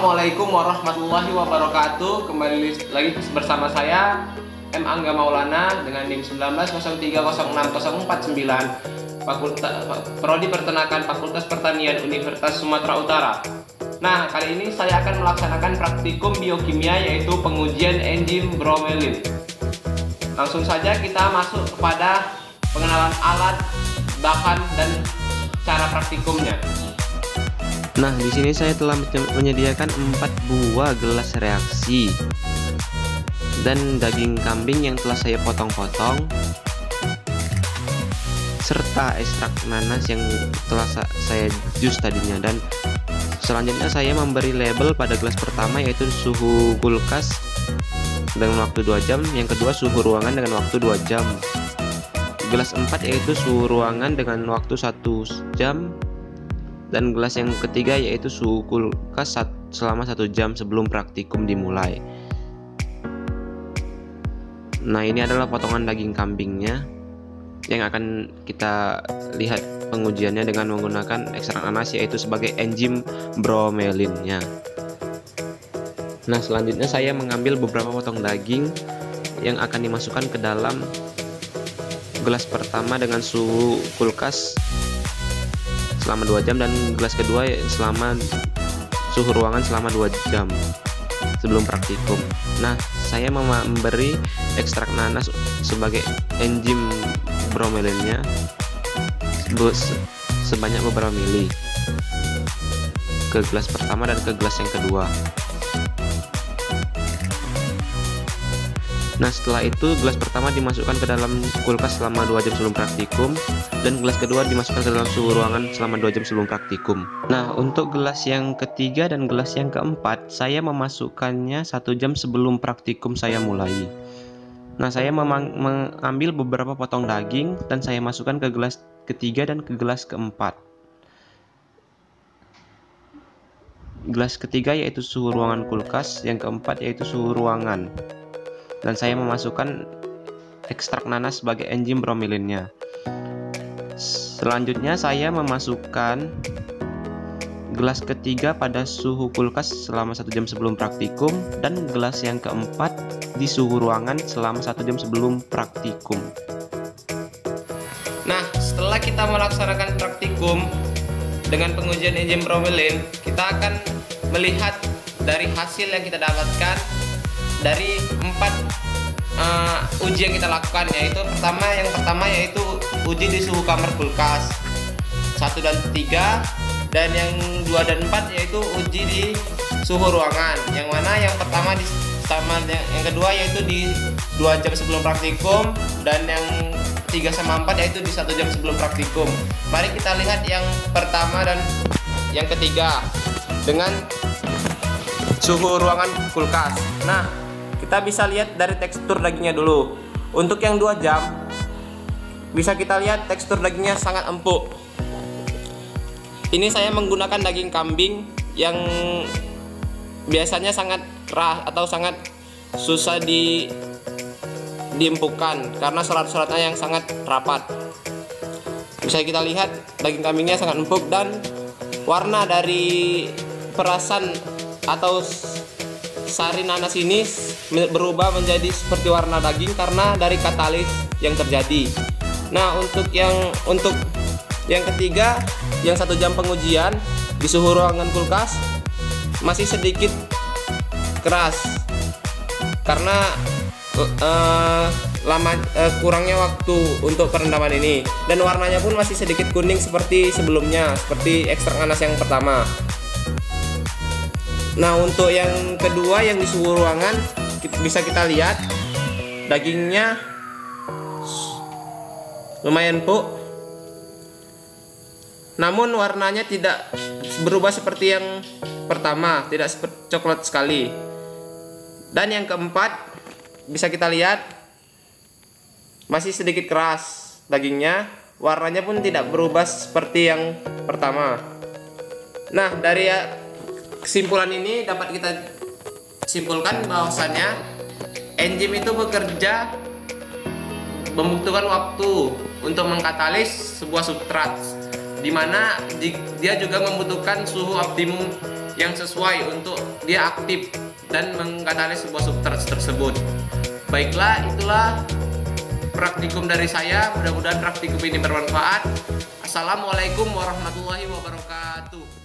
Assalamualaikum warahmatullahi wabarakatuh. Kembali lagi bersama saya M. Angga Maulana dengan NIM 1903060449 Prodi Peternakan Fakultas Pertanian Universitas Sumatera Utara. Nah, kali ini saya akan melaksanakan praktikum biokimia, yaitu pengujian enzim bromelin. Langsung saja kita masuk kepada pengenalan alat, bahan, dan cara praktikumnya. Nah, di sini saya telah menyediakan 4 buah gelas reaksi dan daging kambing yang telah saya potong-potong, serta ekstrak nanas yang telah saya jus tadinya. Dan selanjutnya saya memberi label pada gelas pertama, yaitu suhu kulkas dengan waktu 2 jam, yang kedua suhu ruangan dengan waktu 2 jam, gelas 4 yaitu suhu ruangan dengan waktu 1 jam, dan gelas yang ketiga yaitu suhu kulkas selama 1 jam sebelum praktikum dimulai. Nah, ini adalah potongan daging kambingnya yang akan kita lihat pengujiannya dengan menggunakan ekstrak nanas, yaitu sebagai enzim bromelinnya. Nah, selanjutnya saya mengambil beberapa potong daging yang akan dimasukkan ke dalam gelas pertama dengan suhu kulkas selama 2 jam, dan gelas kedua selama suhu ruangan selama 2 jam sebelum praktikum. Nah, saya memberi ekstrak nanas sebagai enzim bromelinnya sebanyak beberapa mili ke gelas pertama dan ke gelas yang kedua. Nah, setelah itu gelas pertama dimasukkan ke dalam kulkas selama 2 jam sebelum praktikum, dan gelas kedua dimasukkan ke dalam suhu ruangan selama 2 jam sebelum praktikum. Nah, untuk gelas yang ketiga dan gelas yang keempat, saya memasukkannya 1 jam sebelum praktikum saya mulai. Nah, saya mengambil beberapa potong daging dan saya masukkan ke gelas ketiga dan ke gelas keempat. Gelas ketiga yaitu suhu ruangan kulkas, yang keempat yaitu suhu ruangan. Dan saya memasukkan ekstrak nanas sebagai enzim bromelinnya. Selanjutnya saya memasukkan gelas ketiga pada suhu kulkas selama 1 jam sebelum praktikum, dan gelas yang keempat di suhu ruangan selama 1 jam sebelum praktikum. Nah, setelah kita melaksanakan praktikum dengan pengujian enzim bromelin, kita akan melihat dari hasil yang kita dapatkan dari 4 uji yang kita lakukan, yaitu yang pertama yaitu uji di suhu kamar kulkas 1 dan 3, dan yang 2 dan 4 yaitu uji di suhu ruangan, yang mana yang pertama yang kedua yaitu di 2 jam sebelum praktikum, dan yang 3 sama 4 yaitu di 1 jam sebelum praktikum. Mari kita lihat yang pertama dan yang ketiga dengan suhu ruangan kulkas. Nah, kita bisa lihat dari tekstur dagingnya dulu. Untuk yang 2 jam bisa kita lihat tekstur dagingnya sangat empuk. Ini saya menggunakan daging kambing yang biasanya sangat keras atau sangat susah diempukkan karena serat-seratnya yang sangat rapat. Bisa kita lihat daging kambingnya sangat empuk, dan warna dari perasan atau sari nanas ini berubah menjadi seperti warna daging karena dari katalis yang terjadi. Nah, untuk yang ketiga, yang 1 jam pengujian di suhu ruangan kulkas masih sedikit keras karena kurangnya waktu untuk perendaman ini, dan warnanya pun masih sedikit kuning seperti sebelumnya, seperti ekstrak nanas yang pertama. Nah, untuk yang kedua yang di suhu ruangan bisa kita lihat dagingnya lumayan empuk, namun warnanya tidak berubah seperti yang pertama, tidak seperti coklat sekali. Dan yang keempat bisa kita lihat masih sedikit keras dagingnya, warnanya pun tidak berubah seperti yang pertama. Nah, dari kesimpulan ini dapat kita simpulkan bahwasannya enzim itu bekerja membutuhkan waktu untuk mengkatalis sebuah substrat, di mana dia juga membutuhkan suhu optimum yang sesuai untuk dia aktif dan mengkatalis sebuah substrat tersebut. Baiklah, itulah praktikum dari saya. Mudah-mudahan praktikum ini bermanfaat. Assalamualaikum warahmatullahi wabarakatuh.